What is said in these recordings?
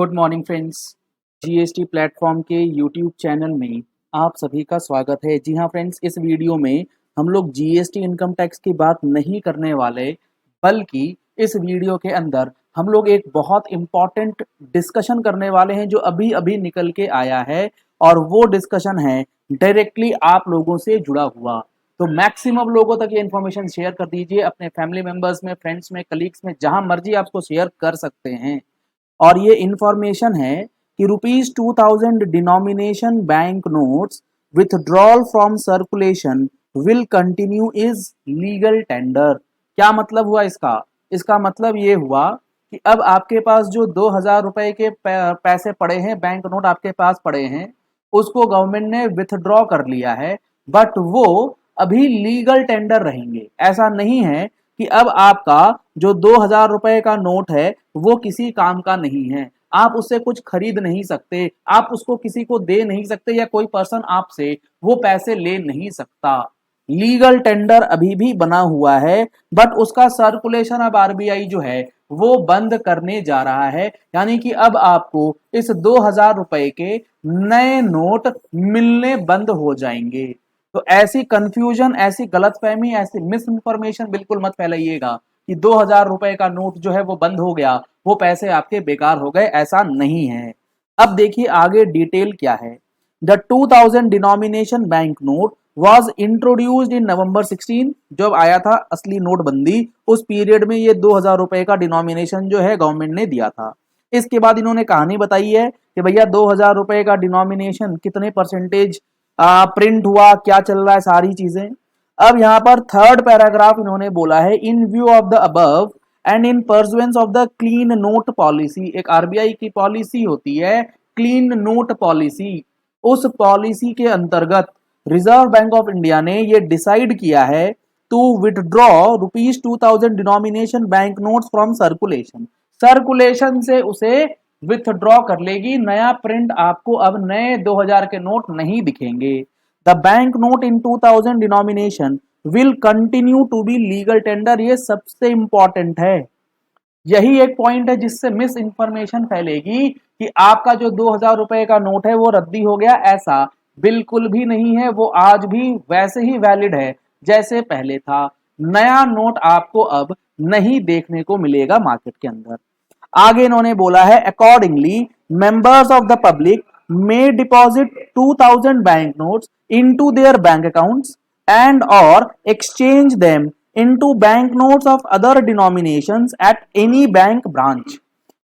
Good morning friends. GST platform के YouTube channel में आप सभी का स्वागत है। जी हाँ फ्रेंड्स, इस वीडियो में हम लोग जीएसटी इनकम टैक्स की बात नहीं करने वाले, बल्कि इस वीडियो के अंदर हम लोग एक बहुत इम्पॉर्टेंट डिस्कशन करने वाले हैं जो अभी अभी निकल के आया है, और वो डिस्कशन है डायरेक्टली आप लोगों से जुड़ा हुआ। तो मैक्सिमम लोगों तक ये इन्फॉर्मेशन शेयर कर दीजिए, अपने फैमिली मेंबर्स में, फ्रेंड्स में, कलीग्स में, जहां मर्जी आप उसको शेयर कर सकते हैं। और ये इंफॉर्मेशन है कि ₹2000 denomination bank notes withdrawal from circulation will continue is legal tender. क्या मतलब हुआ इसका? इसका मतलब ये हुआ कि अब आपके पास जो 2000 रुपए के पैसे पड़े हैं, बैंक नोट आपके पास पड़े हैं, उसको गवर्नमेंट ने विथड्रॉ कर लिया है, बट वो अभी लीगल टेंडर रहेंगे। ऐसा नहीं है कि अब आपका जो 2000 रुपए का नोट है वो किसी काम का नहीं है, आप उससे कुछ खरीद नहीं सकते, आप उसको किसी को दे नहीं सकते, या कोई पर्सन आपसे वो पैसे ले नहीं सकता। लीगल टेंडर अभी भी बना हुआ है, बट उसका सर्कुलेशन अब आरबीआई जो है वो बंद करने जा रहा है। यानी कि अब आपको इस 2000 रुपए के नए नोट मिलने बंद हो जाएंगे। तो ऐसी कंफ्यूजन, ऐसी गलतफहमी, ऐसी मिस इन्फॉर्मेशन बिल्कुल मत फैलाइएगा कि 2000 रुपए का नोट जो है वो बंद हो गया, वो पैसे आपके बेकार हो गए। ऐसा नहीं है। अब देखिए आगे डिटेल क्या है। The 2000 denomination bank note was introduced in November 16। जब आया था असली नोटबंदी, उस पीरियड में ये 2000 रुपए का डिनोमिनेशन जो है गवर्नमेंट ने दिया था। इसके बाद इन्होंने कहानी बताई है कि भैया 2000 रुपए का डिनोमिनेशन कितने परसेंटेज प्रिंट हुआ, क्या चल रहा है, सारी चीजें। अब यहाँ पर थर्ड पैराग्राफ इन्होंने बोला है, इन view of the above and in pursuance of the clean note policy. एक आरबीआई की पॉलिसी होती है क्लीन नोट पॉलिसी। उस पॉलिसी के अंतर्गत रिजर्व बैंक ऑफ इंडिया ने ये डिसाइड किया है to withdraw ₹2000 denomination bank notes from circulation. Circulation से उसे विथड्रॉ कर लेगी। नया प्रिंट आपको अब नए 2000 के नोट नहीं दिखेंगे। The bank note in 2000 denomination will continue to be legal tender. ये सबसे इंपॉर्टेंट है। यही एक पॉइंट है जिससे मिस इंफॉर्मेशन फैलेगी कि आपका जो 2000 रुपए का नोट है वो रद्दी हो गया। ऐसा बिल्कुल भी नहीं है। वो आज भी वैसे ही वैलिड है जैसे पहले था। नया नोट आपको अब नहीं देखने को मिलेगा मार्केट के अंदर। आगे इन्होंने बोला है, accordingly members of the public may deposit 2000 banknotes into their bank accounts and or exchange them into banknotes of other denominations at any bank branch।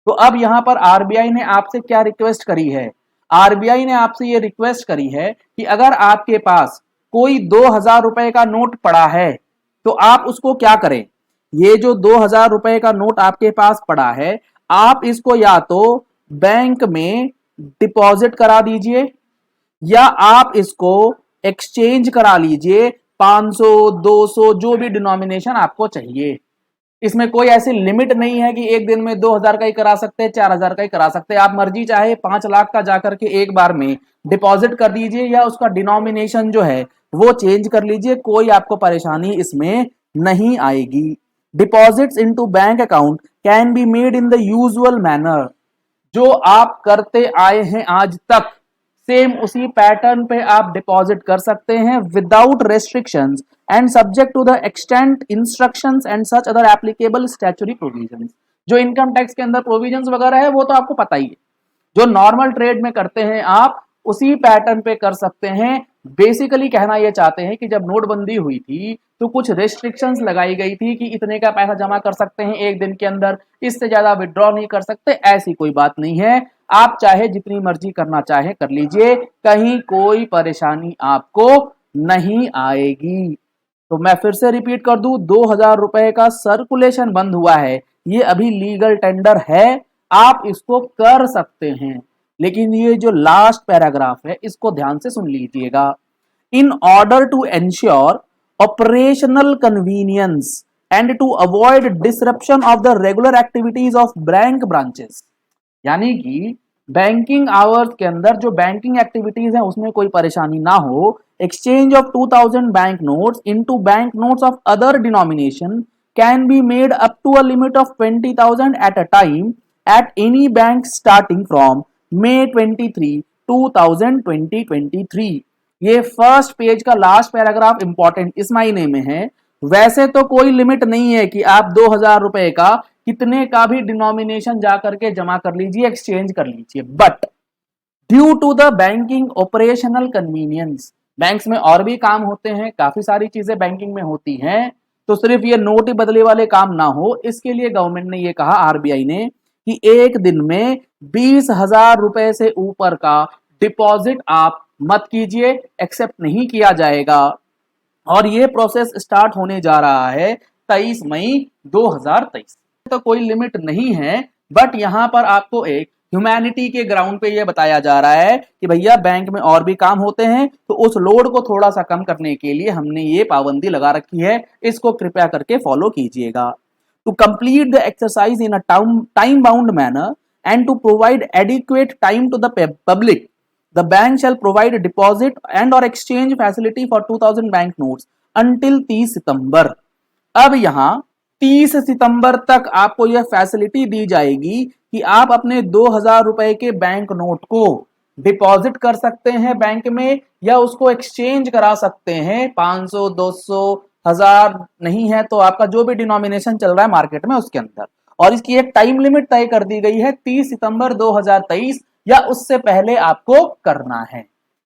तो अब यहां पर आरबीआई ने आपसे क्या रिक्वेस्ट करी है? आरबीआई ने आपसे ये रिक्वेस्ट करी है कि अगर आपके पास कोई 2000 रुपए का नोट पड़ा है तो आप उसको क्या करें? ये जो 2000 रुपए का नोट आपके पास पड़ा है, आप इसको या तो बैंक में डिपॉजिट करा दीजिए, या आप इसको एक्सचेंज करा लीजिए 500, 200, जो भी डिनोमिनेशन आपको चाहिए। इसमें कोई ऐसी लिमिट नहीं है कि एक दिन में 2000 का ही करा सकते हैं, 4000 का ही करा सकते हैं। आप मर्जी चाहे 5 लाख का जाकर के एक बार में डिपॉजिट कर दीजिए, या उसका डिनोमिनेशन जो है वो चेंज कर लीजिए। कोई आपको परेशानी इसमें नहीं आएगी। Deposits into bank account can be made in the usual manner. जो आप करते आए हैं आज तक, सेम उसी पैटर्न पे आप डिपॉजिट कर सकते हैं without restrictions and subject to the extent instructions and such other applicable statutory provisions. जो इनकम टैक्स के अंदर प्रोविजंस वगैरह है वो तो आपको पता ही है। जो नॉर्मल ट्रेड में करते हैं आप उसी पैटर्न पे कर सकते हैं। बेसिकली कहना यह चाहते हैं कि जब नोटबंदी हुई थी तो कुछ रेस्ट्रिक्शंस लगाई गई थी कि इतने का पैसा जमा कर सकते हैं एक दिन के अंदर, इससे ज्यादा विड्रॉ नहीं कर सकते। ऐसी कोई बात नहीं है। आप चाहे जितनी मर्जी करना चाहे कर लीजिए, कहीं कोई परेशानी आपको नहीं आएगी। तो मैं फिर से रिपीट कर दूं, 2000 रुपए का सर्कुलेशन बंद हुआ है, ये अभी लीगल टेंडर है, आप इसको कर सकते हैं। लेकिन ये जो लास्ट पैराग्राफ है इसको ध्यान से सुन लीजिएगा। In order to ensure operational convenience and to avoid disruption of the regular activities of bank branches. यानी कि बैंकिंग आवर्स के अंदर जो बैंकिंग एक्टिविटीज है उसमें कोई परेशानी ना हो। Exchange of 2000 bank notes into bank notes of other denomination can be made up to a limit of 20,000 at a time at any bank starting from May 23, 2023। ये फर्स्ट पेज का last paragraph important इस महीने में है। वैसे तो कोई limit नहीं है कि आप 2000 रुपए का कितने का भी डिनोमिनेशन जाकर के जमा कर लीजिए, एक्सचेंज कर लीजिए, but due to the banking operational convenience, banks में और भी काम होते हैं, काफी सारी चीजें बैंकिंग में होती हैं, तो सिर्फ ये नोट ही बदले वाले काम ना हो, इसके लिए गवर्नमेंट ने ये कहा, आरबीआई ने, कि एक दिन में 20,000 रुपए से ऊपर का डिपॉजिट आप मत कीजिए, एक्सेप्ट नहीं किया जाएगा। और ये प्रोसेस स्टार्ट होने जा रहा है 23 मई 2023। तो कोई लिमिट नहीं है, बट यहां पर आपको एक ह्यूमैनिटी के ग्राउंड पे ये बताया जा रहा है कि भैया बैंक में और भी काम होते हैं, तो उस लोड को थोड़ा सा कम करने के लिए हमने ये पाबंदी लगा रखी है, इसको कृपया करके फॉलो कीजिएगा। To complete the exercise in a time bound manner and to provide adequate time to the public, the bank shall provide a deposit and or exchange facility for 2000 bank notes until 30 सितंबर। अब यहां 30 सितंबर तक आपको यह facility दी जाएगी कि आप अपने 2000 रुपए के बैंक नोट को डिपॉजिट कर सकते हैं बैंक में, या उसको एक्सचेंज करा सकते हैं 500, 200, 1000 नहीं है तो आपका जो भी डिनोमिनेशन चल रहा है मार्केट में उसके अंदर। और इसकी एक टाइम लिमिट तय कर दी गई है 30 सितंबर 2023, या उससे पहले आपको करना है।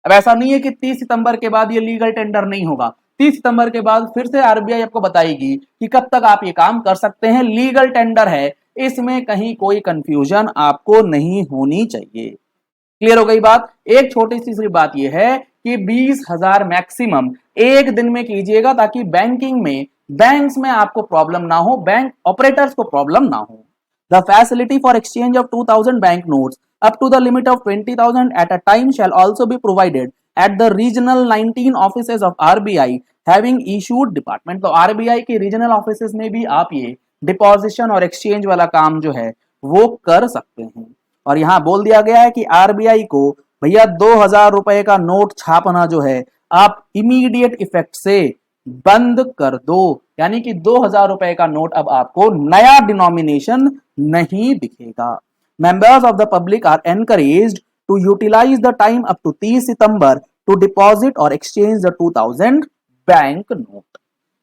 अब ऐसा नहीं है कि 30 सितंबर के बाद ये लीगल टेंडर नहीं होगा, 30 सितंबर के बाद फिर से आरबीआई आपको बताएगी कि कब तक आप ये काम कर सकते हैं, लीगल टेंडर है, इसमें कहीं कोई कंफ्यूजन आपको नहीं होनी चाहिए। क्लियर हो गई बात। एक छोटी सी सिर्फ बात यह है कि 20,000 मैक्सिमम एक दिन में कीजिएगा, ताकि बैंकिंग में, बैंक्स में आपको प्रॉब्लम ना हो, बैंक ऑपरेटर्स को प्रॉब्लम ना हो। The facility for exchange of 2000 bank notes up to the limit of 20,000 at a time shall also be provided at the regional 19 offices of RBI having issued department। तो RBI के regional offices में भी आप ये deposition और exchange वाला काम जो है वो कर सकते हैं। और यहां बोल दिया गया है कि आरबीआई को भैया 2000 रुपए का नोट छापना जो है आप इमीडिएट इफेक्ट से बंद कर दो, यानी कि 2000 रुपए का नोट अब आपको नया डिनोमिनेशन नहीं दिखेगा। Members of the public are encouraged to utilize the time up to 30 September to deposit और एक्सचेंज द 2000 बैंक नोट,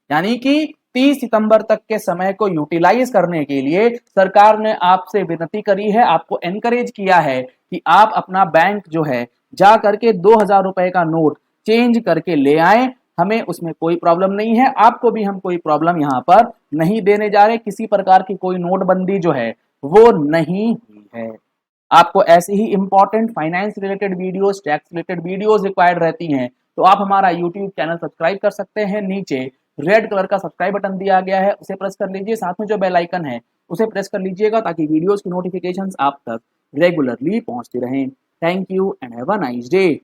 यानी कि 30 सितंबर तक के समय को यूटिलाइज करने के लिए सरकार ने आपसे विनती करी है, आपको एनकरेज किया है कि आप अपना बैंक जो है जा करके 2000 रुपए का नोट चेंज करके ले आए, हमें उसमें कोई प्रॉब्लम नहीं है, आपको भी हम कोई प्रॉब्लम यहाँ पर नहीं देने जा रहे, किसी प्रकार की कोई नोटबंदी जो है वो नहीं हुई है। आपको ऐसे ही important finance related videos, tax related videos required रहती हैं, तो आप हमारा यूट्यूब चैनल सब्सक्राइब कर सकते हैं। नीचे रेड कलर का सब्सक्राइब बटन दिया गया है, उसे प्रेस कर लीजिए, साथ में जो बेल आइकन है उसे प्रेस कर लीजिएगा, ताकि वीडियोस की नोटिफिकेशंस आप तक रेगुलरली पहुंचती रहें। Thank you and have a nice day.